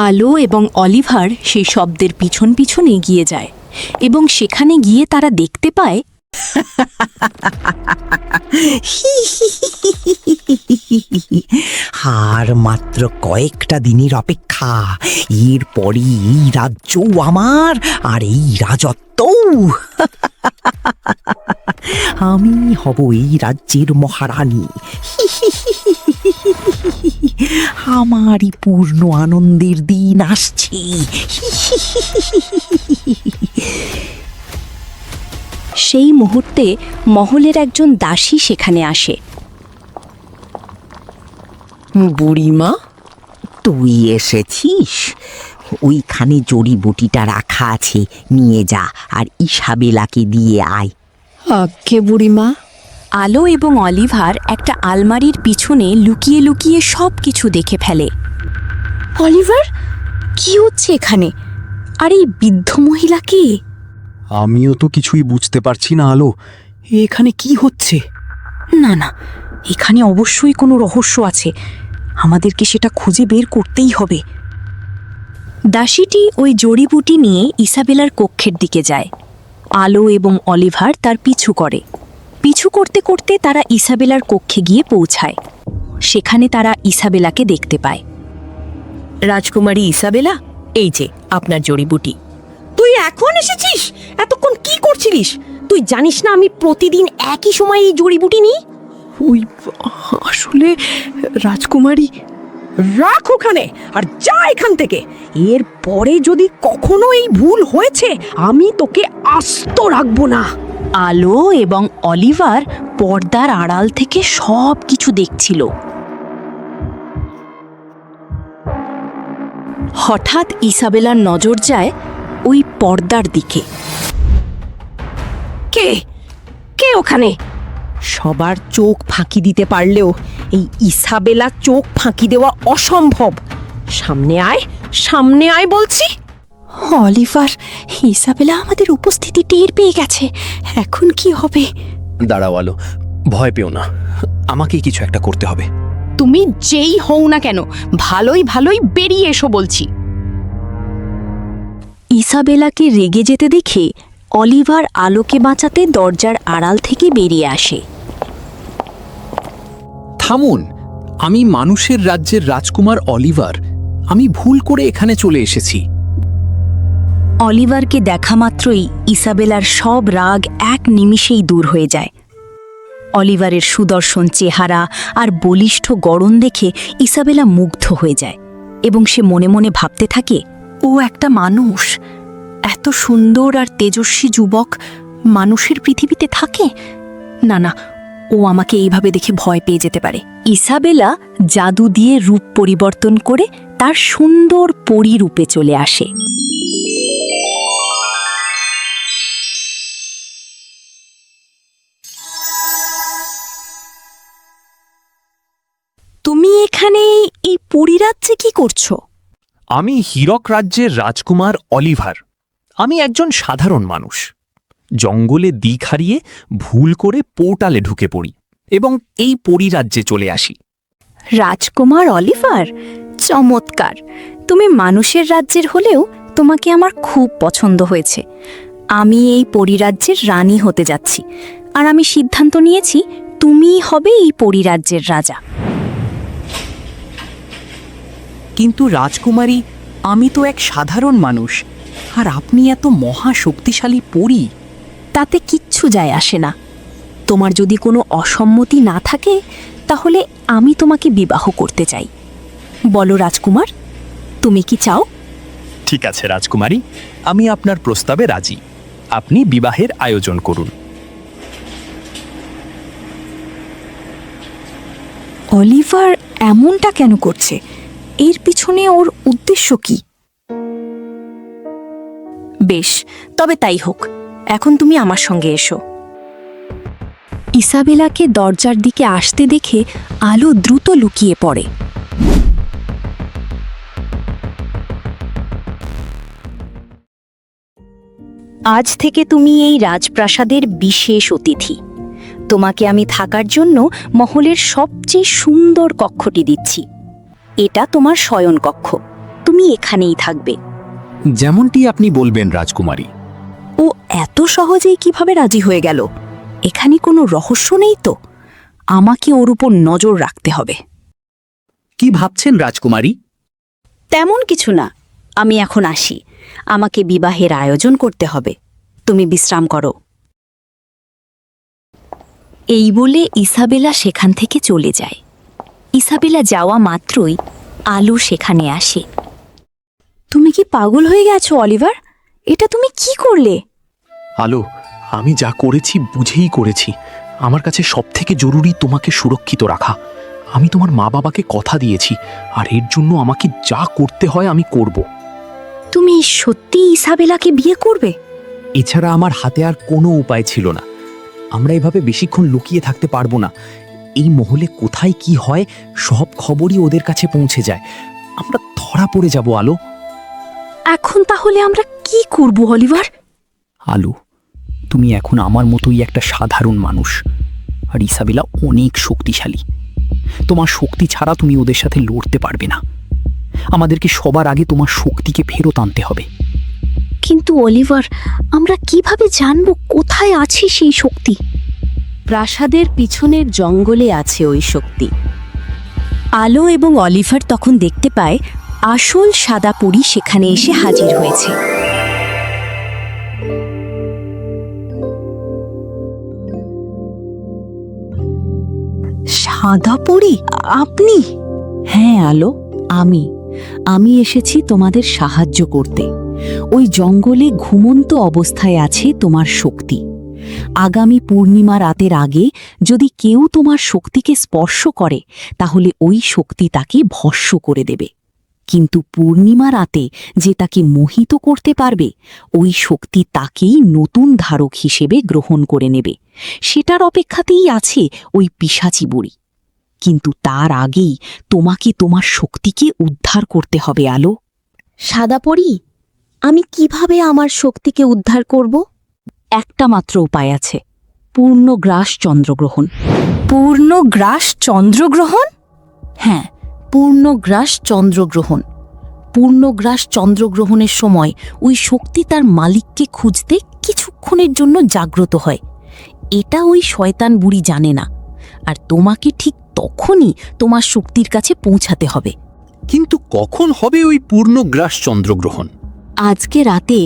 আলো এবং অলিভার সেই শব্দের পিছন পিছন এগিয়ে যায় এবং সেখানে গিয়ে তারা দেখতে পায় আর মাত্র কয়েকটা দিনের অপেক্ষা, এরপরই এই রাজ্যও আমার আর এই রাজত্বও। আমি হব এই রাজ্যের মহারানী। আমারই পূর্ণ আনন্দের দিন আসছে। সেই মুহূর্তে মহলের একজন দাসী সেখানে আসে। বুড়িমা, তুই এসেছিস? ওইখানে জড়িবুটিটা রাখা আছে, নিয়ে যা আর ইসাবেলাকে দিয়ে আয়। আজ্ঞে বুড়িমা। আলো এবং অলিভার একটা আলমারির পিছনে লুকিয়ে লুকিয়ে সব কিছু দেখে ফেলে। অলিভার, কি হচ্ছে এখানে? আর এই বৃদ্ধ মহিলা কে? আমিও তো কিছুই বুঝতে পারছি না আলো, এখানে কি হচ্ছে? না না, এখানে অবশ্যই কোনো রহস্য আছে, আমাদেরকে সেটা খুঁজে বের করতেই হবে। দাসীটি ওই জড়িবুটি নিয়ে ইসাবেলার কক্ষের দিকে যায়। আলো এবং অলিভার তার পিছু করে। পিছু করতে করতে তারা ইসাবেলার কক্ষে গিয়ে পৌঁছায়। সেখানে তারা ইসাবেলাকে দেখতে পায়। রাজকুমারী ইসাবেলা, এই যে আপনার জড়িবুটি। তুই এখন এসেছিস? এতক্ষণ কি করছিলিস? তুই জানিস না আমি প্রতিদিন একই সময় এই জড়িবুটি নিই? ওই আসলে রাজকুমারী, রাখ ওখানে আর যা এখান থেকে। এর পরে যদি কখনো এই ভুল হয়েছে, আমি তোকে আস্ত রাখবো না। আলো এবং অলিভার পর্দার আড়াল থেকে সব কিছু দেখছিল। হঠাৎ ইসাবেলার নজর যায় ওই পর্দার দিকে। কে কে ওখানে? সবার চোখ ফাঁকি দিতে পারলেও এই ইসাবেলা চোখ ফাঁকি দেওয়া অসম্ভব। সামনে আয়, সামনে আয় বলছি। অলিভার, ইসাবেলা আমাদের উপস্থিতি টের পেয়ে গেছে, এখন কি হবে? দাঁড়াও আলো, ভয় পেও না, আমাকেই কিছু একটা করতে হবে। তুমি যেই হও না কেন, ভালোই ভালোই বেরিয়ে এসো বলছি। ইসাবেলাকে রেগে যেতে দেখে অলিভার আলোকে বাঁচাতে দরজার আড়াল থেকে বেরিয়ে আসে। থামুন, আমি মানুষের রাজ্যের রাজকুমার অলিভার। আমি ভুল করে এখানে চলে এসেছি। অলিভারকে দেখা মাত্রই ইসাবেলার সব রাগ এক নিমিষেই দূর হয়ে যায়। অলিভারের সুদর্শন চেহারা আর বলিষ্ঠ গড়ন দেখে ইসাবেলা মুগ্ধ হয়ে যায় এবং সে মনে মনে ভাবতে থাকে, ও একটা মানুষ। এত সুন্দর আর তেজস্বী যুবক মানুষের পৃথিবীতে থাকে? না না, ও আমাকে এইভাবে দেখে ভয় পেয়ে যেতে পারে। ইসাবেলা জাদু দিয়ে রূপ পরিবর্তন করে তার সুন্দর পরী রূপে চলে আসে। তুমি এখানে এই পরিরাজ্যে কি করছো? আমি হীরক রাজ্যের রাজকুমার অলিভার। আমি একজন সাধারণ মানুষ। জঙ্গলে দিক হারিয়ে ভুল করে পোর্টালে ঢুকে পড়ি এবং এই পরিরাজ্যে চলে আসি। রাজকুমার অলিভার, চমৎকার! তুমি মানুষের রাজ্যের হলেও তোমাকে আমার খুব পছন্দ হয়েছে। আমি এই পরিরাজ্যের রানী হতে যাচ্ছি, আর আমি সিদ্ধান্ত নিয়েছি তুমিই হবে এই পরিরাজ্যের রাজা। কিন্তু রাজকুমারী, আমি তো এক সাধারণ মানুষ, আর আপনি এত মহা শক্তিশালী পরী। তাতে কিচ্ছু যায় আসে না। তোমার যদি কোনো অসম্মতি না থাকে তাহলে আমি তোমাকে বিবাহ করতে চাই। বলো রাজকুমার, তুমি কি চাও? ঠিক আছে রাজকুমারী, আমি আপনার প্রস্তাবে রাজি। আপনি বিবাহের আয়োজন করুন। অলিভার এমনটা কেন করছে? এর পিছনে ওর উদ্দেশ্য কি? বেশ, তবে তাই হোক। এখন তুমি আমার সঙ্গে এসো। ইসাবেলাকে দরজার দিকে আসতে দেখে আলো দ্রুত লুকিয়ে পড়ে। আজ থেকে তুমি এই রাজপ্রাসাদের বিশেষ অতিথি। তোমাকে আমি থাকার জন্য মহলের সবচেয়ে সুন্দর কক্ষটি দিচ্ছি। এটা তোমার শয়নকক্ষ, তুমি এখানেই থাকবে। যেমনটি আপনি বলবেন রাজকুমারী। ও এত সহজেই কিভাবে রাজি হয়ে গেল? এখানে কোনো রহস্য নেই তো? আমাকে ওর উপর নজর রাখতে হবে। কি ভাবছেন রাজকুমারী? তেমন কিছু না, আমি এখন আসি। আমাকে বিবাহের আয়োজন করতে হবে, তুমি বিশ্রাম করো। এই বলে ইসাবেলা সেখান থেকে চলে যায়। ইসাবেলা যাওয়া মাত্রই আলো সেখানে আসে। তুমি কি পাগল হয়ে গেছো অলিভার? এটা তুমি কি করলে? আলো, আমি যা করেছি বুঝেই করেছি। আমার কাছে সবথেকে জরুরি তোমাকে সুরক্ষিত রাখা। আমি তোমার মা বাবাকে কথা দিয়েছি, আর এর জন্য আমাকে যা করতে হয় আমি করব। তুমি সত্যি ইসাবেলাকে বিয়ে করবে? এছাড়া আমার হাতে আর কোনো উপায় ছিল না। আমরা এভাবে বেশিক্ষণ লুকিয়ে থাকতে পারবো না। এই মহলে কোথায় কি হয় সব খবরই ওদের কাছে পৌঁছে যায়। আমরা ধরা পড়ে যাব আলো। এখন তাহলে আমরা কি করব অলিভার? আলু, তুমি এখন আমার মতোই একটা সাধারণ মানুষ, আর ইসাবেলা অনেক শক্তিশালী। তোমার শক্তি ছাড়া তুমি ওদের সাথে লড়তে পারবে না। আমাদেরকে সবার আগে তোমার শক্তিকে ফেরত আনতে হবে। কিন্তু অলিভার, আমরা কিভাবে জানব কোথায় আছে সেই শক্তি? প্রাসাদের পিছনের জঙ্গলে আছে ওই শক্তি। আলো এবং অলিভার তখন দেখতে পায় আসল সাদা পরী সেখানে এসে হাজির হয়েছে। সাদা পরী, আপনি? হ্যাঁ আলো, আমি এসেছি তোমাদের সাহায্য করতে। ওই জঙ্গলে ঘুমন্ত অবস্থায় আছে তোমার শক্তি। আগামী পূর্ণিমা রাতের আগে যদি কেউ তোমার শক্তিকে স্পর্শ করে তাহলে ওই শক্তি তাকে ভস্ম করে দেবে। কিন্তু পূর্ণিমা রাতে যে তাকে মোহিত করতে পারবে, ওই শক্তি তাকেই নতুন ধারক হিসেবে গ্রহণ করে নেবে। সেটার অপেক্ষাতেই আছে ওই পিশাচি বুড়ি। কিন্তু তার আগেই তোমাকে তোমার শক্তিকে উদ্ধার করতে হবে আলো। সাদা পরী, আমি কিভাবে আমার শক্তিকে উদ্ধার করব? একটা মাত্র উপায় আছে, পূর্ণগ্রাস চন্দ্রগ্রহণ। পূর্ণগ্রাস চন্দ্রগ্রহণ? হ্যাঁ, পূর্ণগ্রাস চন্দ্রগ্রহণ। পূর্ণগ্রাস চন্দ্রগ্রহণের সময় ওই শক্তি তার মালিককে খুঁজতে কিছুক্ষণের জন্য জাগ্রত হয়। এটা ওই শয়তান বুড়ি জানে না, আর তোমাকে ঠিক তখনই তোমার শক্তির কাছে পৌঁছাতে হবে। কিন্তু কখন হবে ওই পূর্ণগ্রাস চন্দ্রগ্রহণ? আজকে রাতে,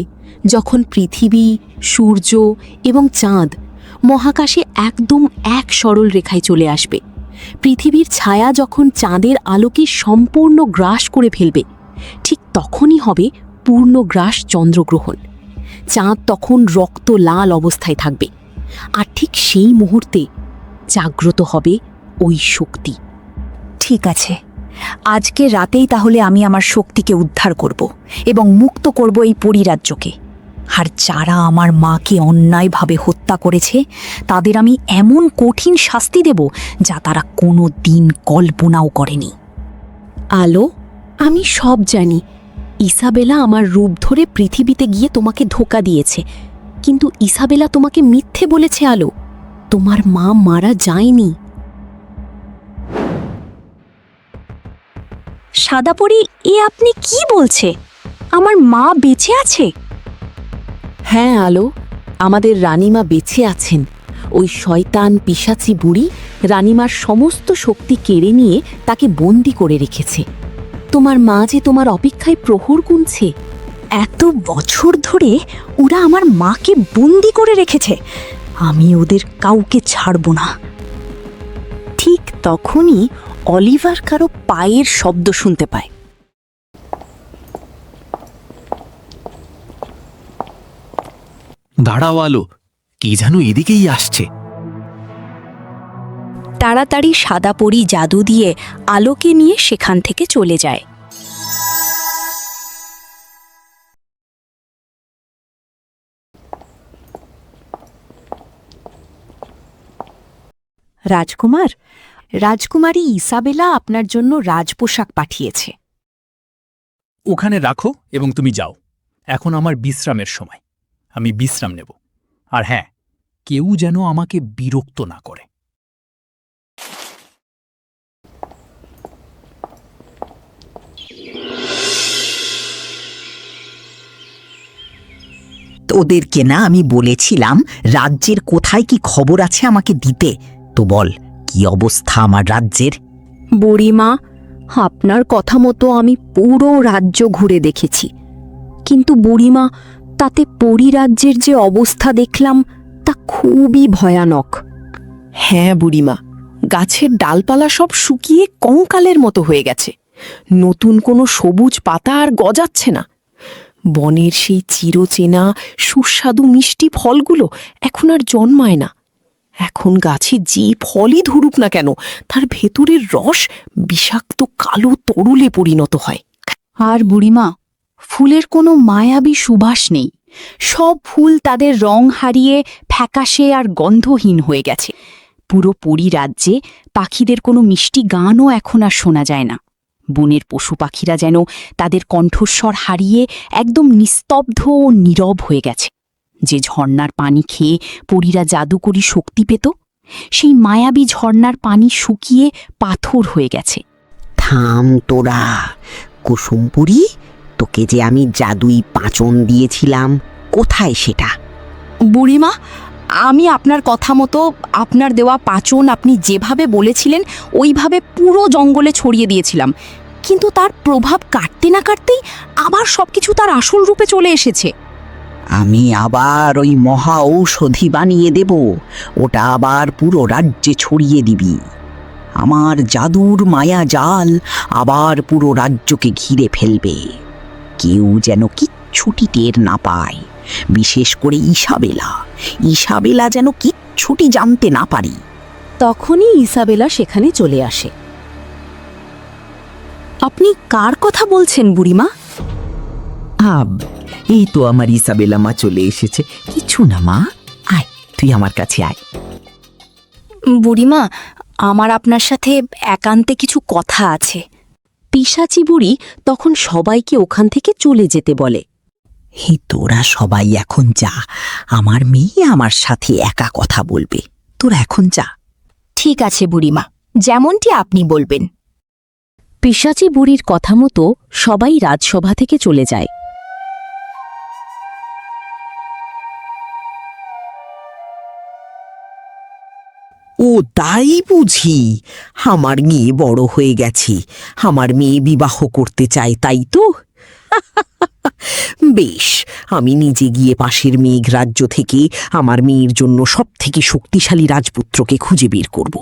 যখন পৃথিবী, সূর্য এবং চাঁদ মহাকাশে একদম এক সরল রেখায় চলে আসবে, পৃথিবীর ছায়া যখন চাঁদের আলোকে সম্পূর্ণ গ্রাস করে ফেলবে, ঠিক তখনই হবে পূর্ণগ্রাস চন্দ্রগ্রহণ। চাঁদ তখন রক্ত লাল অবস্থায় থাকবে, আর ঠিক সেই মুহূর্তে জাগ্রত হবে ওই শক্তি। ঠিক আছে, আজকে রাতেই তাহলে আমি আমার শক্তিকে উদ্ধার করব এবং মুক্ত করব এই পরিরাজ্যকে। আর যারা আমার মাকে অন্যায়ভাবে হত্যা করেছে তাদের আমি এমন কঠিন শাস্তি দেব যা তারা কোনো দিন কল্পনাও করেনি। আলো, আমি সব জানি। ইসাবেলা আমার রূপ ধরে পৃথিবীতে গিয়ে তোমাকে ধোঁকা দিয়েছে, কিন্তু ইসাবেলা তোমাকে মিথ্যে বলেছে আলো। তোমার মা মারা যায়নি। সাদাপরি, এ আপনি কি বলছে? আমার মা বেঁচে আছে? হ্যাঁ আলো, আমাদের রানীমা বেঁচে আছেন। ওই শয়তান পিশাচি বুড়ি রানীমার সমস্ত শক্তি কেড়ে নিয়ে তাকে বন্দি করে রেখেছে। তোমার মা যে তোমার অপেক্ষায় প্রহর গুনছে। এত বছর ধরে ওরা আমার মাকে বন্দি করে রেখেছে। আমি ওদের কাউকে ছাড়ব না। ঠিক তখনই অলিভার কারো পায়ের শব্দ শুনতে পায়। দাঁড়াও আলো, কি যেন এদিকেই আসছে। তাড়াতাড়ি সাদাপরি জাদু দিয়ে আলোকে নিয়ে সেখান থেকে চলে যায়। রাজকুমার, রাজকুমারী ইসাবেলা আপনার জন্য রাজপোশাক পাঠিয়েছে। ওখানে রাখো এবং তুমি যাও। এখন আমার বিশ্রামের সময়, আমি বিশ্রাম নেব। আর হ্যাঁ, কেউ যেন আমাকে বিরক্ত না করে। ওদেরকে না আমি বলেছিলাম রাজ্যের কোথায় কি খবর আছে আমাকে দিতে। তো বল, কি অবস্থা আমার রাজ্যের? বুড়িমা, আপনার কথা মতো আমি পুরো রাজ্য ঘুরে দেখেছি, কিন্তু বুড়িমা, তাতে পরিরাজ্যের যে অবস্থা দেখলাম তা খুবই ভয়ানক। হ্যাঁ বুড়িমা, গাছের ডালপালা সব শুকিয়ে কঙ্কালের মতো হয়ে গেছে। নতুন কোনো সবুজ পাতা আর গজাচ্ছে না। বনের সেই চিরচেনা সুস্বাদু মিষ্টি ফলগুলো এখন আর জন্মায় না। এখন গাছে যে ফলই ধরুক না কেন, তার ভেতরের রস বিষাক্ত কালো তরুলে পরিণত হয়। আর বুড়িমা, ফুলের কোনো মায়াবী সুবাস নেই। সব ফুল তাদের রং হারিয়ে ফ্যাকাশে আর গন্ধহীন হয়ে গেছে। পুরো পরী রাজ্যে পাখিদের কোনো মিষ্টি গানও এখন আর শোনা যায় না। বনের পশু পাখিরা যেন তাদের কণ্ঠস্বর হারিয়ে একদম নিস্তব্ধ ও নীরব হয়ে গেছে। যে ঝর্ণার পানি খেয়ে পরীরা জাদুকরী শক্তি পেত, সেই মায়াবী ঝর্ণার পানি শুকিয়ে পাথর হয়ে গেছে। থাম তোরা, কুসুমপুরি, তোকে যে আমি জাদুই পাঁচন দিয়েছিলাম, কোথায় সেটা? বুড়িমা, আমি আপনার কথা মতো আপনার দেওয়া পাঁচন আপনি যেভাবে বলেছিলেন ওইভাবে পুরো জঙ্গলে ছড়িয়ে দিয়েছিলাম, কিন্তু তার প্রভাব কাটতে না কাটতেই আবার সবকিছু তার আসল রূপে চলে এসেছে। আমি আবার ওই মহা ঔষধি বানিয়ে দেব, ওটা আবার পুরো রাজ্যে ছড়িয়ে দিবি। আমার জাদুর মায়া জাল আবার পুরো রাজ্যকে ঘিরে ফেলবে। কেউ যেন কিচ্ছুটি টের না পায়, বিশেষ করে ইসাবেলা যেন কিচ্ছুটি জানতে না পারি। তখনই ইসাবেলা সেখানে চলে আসে। আপনি কার কথা বলছেন বুড়িমা? এই তো আমার ইসাবেলা মা চলে এসেছে। কিছু না মা, আয় তুই আমার কাছে আয়। বুড়িমা, আমার আপনার সাথে একান্তে কিছু কথা আছে। পিশাচি বুড়ি তখন সবাইকে ওখান থেকে চলে যেতে বলে। তোরা সবাই এখন যা, আমার মেয়ে আমার সাথে একা কথা বলবে। তোরা এখন যা। ঠিক আছে বুড়িমা, যেমনটি আপনি বলবেন। পিশাচি বুড়ির কথা মতো সবাই রাজসভা থেকে চলে যায়। ও তাই বুঝি, আমার মেয়ে বড় হয়ে গেছে, আমার মেয়ে বিবাহ করতে চায়, তাই তো? বেশ, আমি নিজে গিয়ে পাশের মেঘ রাজ্য থেকে আমার মেয়ের জন্য সবথেকে শক্তিশালী রাজপুত্রকে খুঁজে বের করব।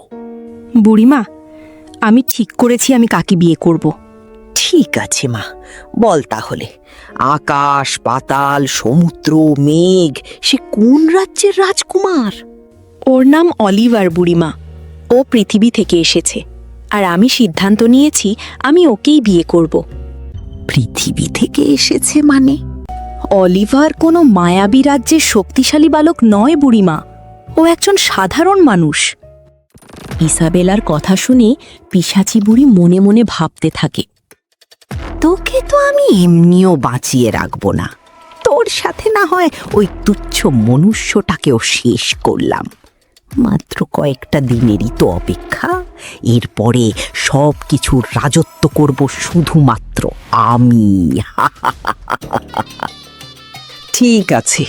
বুড়িমা, আমি ঠিক করেছি আমি কাকে বিয়ে করব। ঠিক আছে মা, বল তাহলে। আকাশ, পাতাল, সমুদ্র, মেঘ, সে কোন রাজ্যের রাজকুমার? ওর নাম অলিভার বুড়িমা। ও পৃথিবী থেকে এসেছে, আর আমি সিদ্ধান্ত নিয়েছি আমি ওকেই বিয়ে করব। পৃথিবী থেকে এসেছে মানে? অলিভার কোনো মায়াবী রাজ্যের শক্তিশালী বালক নয় বুড়িমা, ও একজন সাধারণ মানুষ। ইসাবেলার কথা শুনে পিশাচি বুড়ি মনে মনে ভাবতে থাকে, তোকে তো আমি এমনিও বাঁচিয়ে রাখবো না, তোর সাথে না হয় ওই তুচ্ছ মনুষ্যটাকেও শেষ করলাম। মাত্র কয়েকটা দিনেরই তো অপেক্ষা, এরপরে সব কিছুর রাজত্ব করব শুধুমাত্র আমি। ঠিক আছে,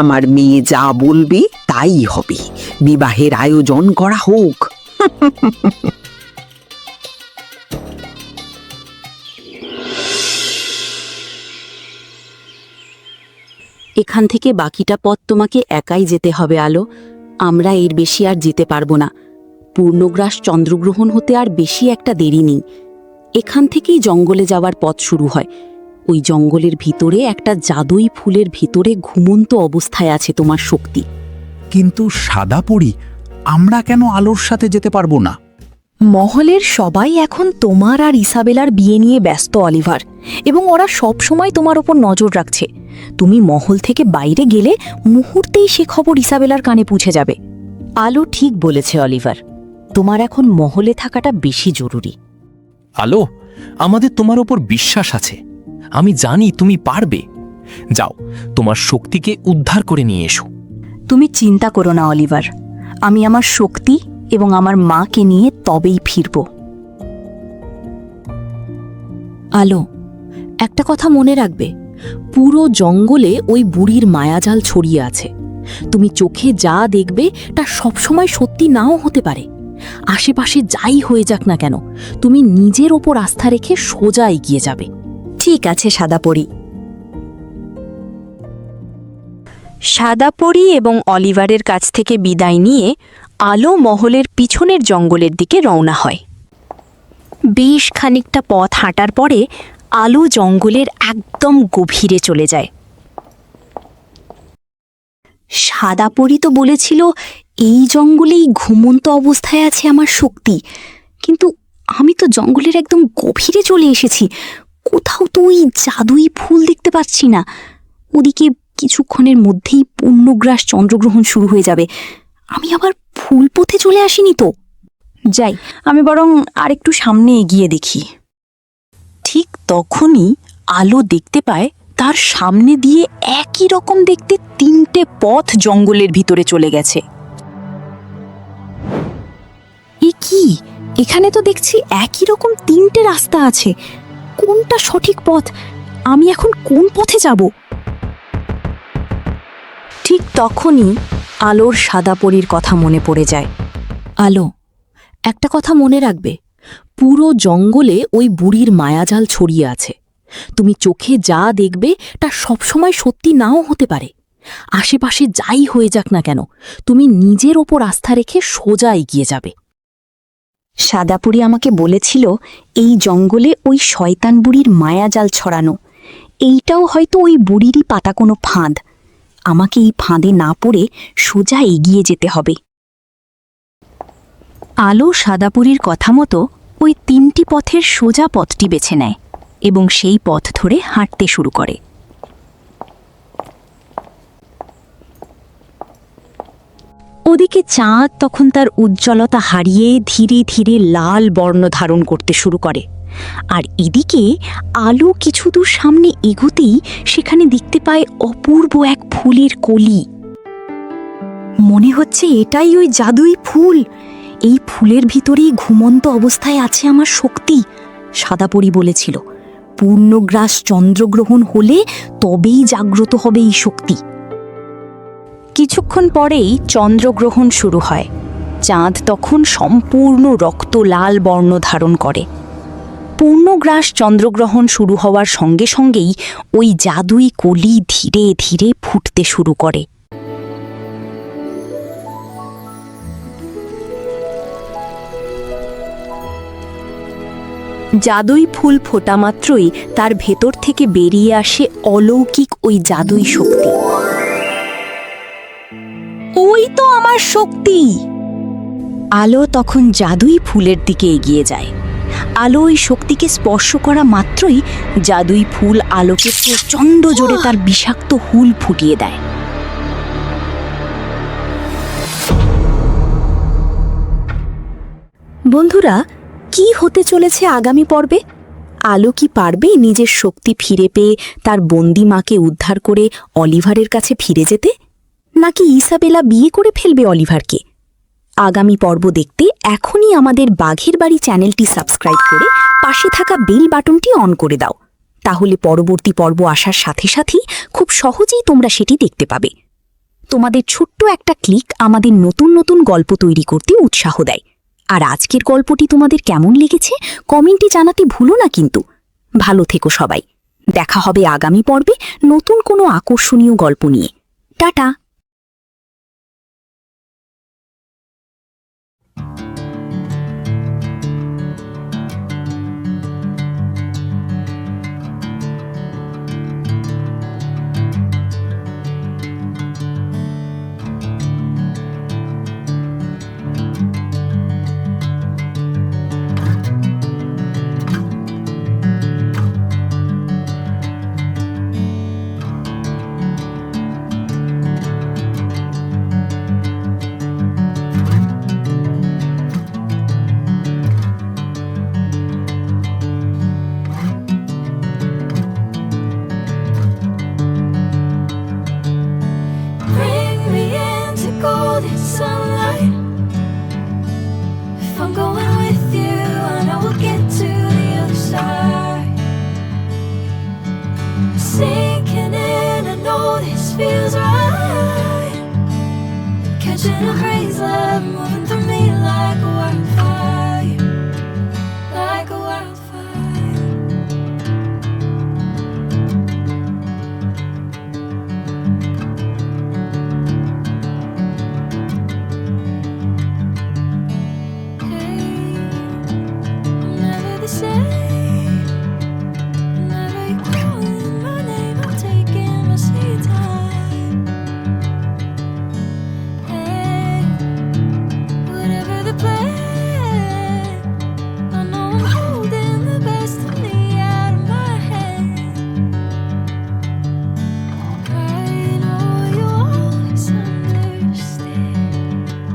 আমার মেয়ে যা বলবে তাই হবে, বিবাহের আয়োজন করা হোক। এখান থেকে বাকিটা পথ তোমাকে একাই যেতে হবে আলো। আমরা এর বেশি আর যেতে পারবো না। পূর্ণগ্রাস চন্দ্রগ্রহণ হতে আর বেশি একটা দেরি নেই। এখান থেকেই জঙ্গলে যাওয়ার পথ শুরু হয়। ওই জঙ্গলের ভিতরে একটা জাদুই ফুলের ভিতরে ঘুমন্ত অবস্থায় আছে তোমার শক্তি। কিন্তু সাদা পরি, আমরা কেন আলোর সাথে যেতে পারবো না? মহলের সবাই এখন তোমার আর ইসাবেলার বিয়ে নিয়ে ব্যস্ত অলিভার, এবং ওরা সব সময় তোমার ওপর নজর রাখছে। তুমি মহল থেকে বাইরে গেলে মুহূর্তেই সে খবর ইসাবেলার কানে পৌঁছে যাবে। আলো ঠিক বলেছে অলিভার, তোমার এখন মহলে থাকাটা বেশি জরুরি। আলো, আমাদের তোমার ওপর বিশ্বাস আছে। আমি জানি তুমি পারবে। যাও, তোমার শক্তিকে উদ্ধার করে নিয়ে এসো। তুমি চিন্তা করো না অলিভার, আমি আমার শক্তি এবং আমার মাকে নিয়ে তবেই ফিরব। আলো, একটা কথা মনে রাখবে, পুরো জঙ্গলে ওই বুড়ির মায়াজাল ছড়িয়ে আছে। তুমি চোখে যা দেখবে তা সবসময় সত্যি নাও হতে পারে। আশেপাশে যাই হয়ে যাক না কেন, তুমি নিজের ওপর আস্থা রেখে সোজা এগিয়ে যাবে। ঠিক আছে সাদাপরি। সাদাপরি এবং অলিভারের কাছ থেকে বিদায় নিয়ে আলো মহলের পিছনের জঙ্গলের দিকে রওনা হয়। বেশ খানিকটা পথ হাঁটার পরে আলো জঙ্গলের একদম গভীরে চলে যায়। সাদাপরি তো বলেছিল এই জঙ্গলেই ঘুমন্ত অবস্থায় আছে আমার শক্তি, কিন্তু আমি তো জঙ্গলের একদম গভীরে চলে এসেছি। কোথাও তো ওই জাদুই ফুল দেখতে পাচ্ছি না। ওদিকে কিছুক্ষণের মধ্যেই পূর্ণগ্রাস চন্দ্রগ্রহণ শুরু হয়ে যাবে। আমি আবার ফুল পথে চলে আসিনি তো। যাই, আমি বরং আরেকটু সামনে এগিয়ে দেখি। ঠিক তখনই আলো দেখতে পায় তার সামনে দিয়ে একই রকম দেখতে 3টে পথ জঙ্গলের ভিতরে চলে গেছে। এ কি? এখানে তো দেখছি একই রকম 3টে রাস্তা আছে। কোনটা সঠিক পথ? আমি এখন কোন পথে যাব? ঠিক তখনই আলোর সাদা পরীর কথা মনে পড়ে যায়। আলো, একটা কথা মনে রাখবে, পুরো জঙ্গলে ওই বুড়ির মায়াজাল ছড়িয়ে আছে। তুমি চোখে যা দেখবে তা সবসময় সত্যি নাও হতে পারে। আশেপাশে যাই হয়ে যাক না কেন, তুমি নিজের ওপর আস্থা রেখে সোজা এগিয়ে যাবে। সাদাপুরি আমাকে বলেছিল এই জঙ্গলে ওই শয়তান বুড়ির মায়াজাল ছড়ানো। এইটাও হয়তো ওই বুড়িরই পাতা কোনো ফাঁদ। আমাকে এই ফাঁদে না পড়ে সোজা এগিয়ে যেতে হবে। আলো সাদাপুরীর কথা মতো ওই 3টি পথের সোজা পথটি বেছে নেয় এবং সেই পথ ধরে হাঁটতে শুরু করে। ওদিকে চাঁদ তখন তার উজ্জ্বলতা হারিয়ে ধীরে ধীরে লাল বর্ণ ধারণ করতে শুরু করে, আর এদিকে আলো কিছু দূর সামনে এগোতেই সেখানে দেখতে পায় অপূর্ব এক ফুলের কলি। মনে হচ্ছে এটাই ওই জাদুই ফুল। এই ফুলের ভিতরেই ঘুমন্ত অবস্থায় আছে আমার শক্তি। সাদাপরি বলেছিল পূর্ণগ্রাস চন্দ্রগ্রহণ হলে তবেই জাগ্রত হবে এই শক্তি। কিছুক্ষণ পরেই চন্দ্রগ্রহণ শুরু হয়। চাঁদ তখন সম্পূর্ণ রক্ত লাল বর্ণ ধারণ করে। পূর্ণগ্রাস চন্দ্রগ্রহণ শুরু হওয়ার সঙ্গে সঙ্গেই ওই জাদুই কলি ধীরে ধীরে ফুটতে শুরু করে। জাদুই ফুল ফোটা মাত্রই তার ভেতর থেকে বেরিয়ে আসে অলৌকিক ওই জাদুই শক্তি। ওই তো আমার শক্তি! আলো তখন জাদুই ফুলের দিকে এগিয়ে যায়। আলো ওই শক্তিকে স্পর্শ করা মাত্রই জাদুই ফুল আলোকে প্রচণ্ড জোরে তার বিষাক্ত হুল ফুটিয়ে দেয়। বন্ধুরা, কি হতে চলেছে আগামী পর্বে? আলো কি পারবে নিজের শক্তি ফিরে পেয়ে তার বন্দি মাকে উদ্ধার করে অলিভারের কাছে ফিরে যেতে, নাকি ইসাবেলা বিয়ে করে ফেলবে অলিভারকে? আগামী পর্ব দেখতে এখনই আমাদের বাঘের বাড়ি চ্যানেলটি সাবস্ক্রাইব করে পাশে থাকা বেল বাটনটি অন করে দাও। তাহলে পরবর্তী পর্ব আসার সাথে সাথেই খুব সহজেই তোমরা সেটি দেখতে পাবে। তোমাদের ছোট্ট একটা ক্লিক আমাদের নতুন নতুন গল্প তৈরি করতে উৎসাহ দেয়। আর আজকের গল্পটি তোমাদের কেমন লেগেছে কমেন্টে জানাতে ভুলো না কিন্তু। ভালো থেকো সবাই। দেখা হবে আগামী পর্বে নতুন কোনো আকর্ষণীয় গল্প নিয়ে। Tata. Catching a crazy love moving through me like a wildfire.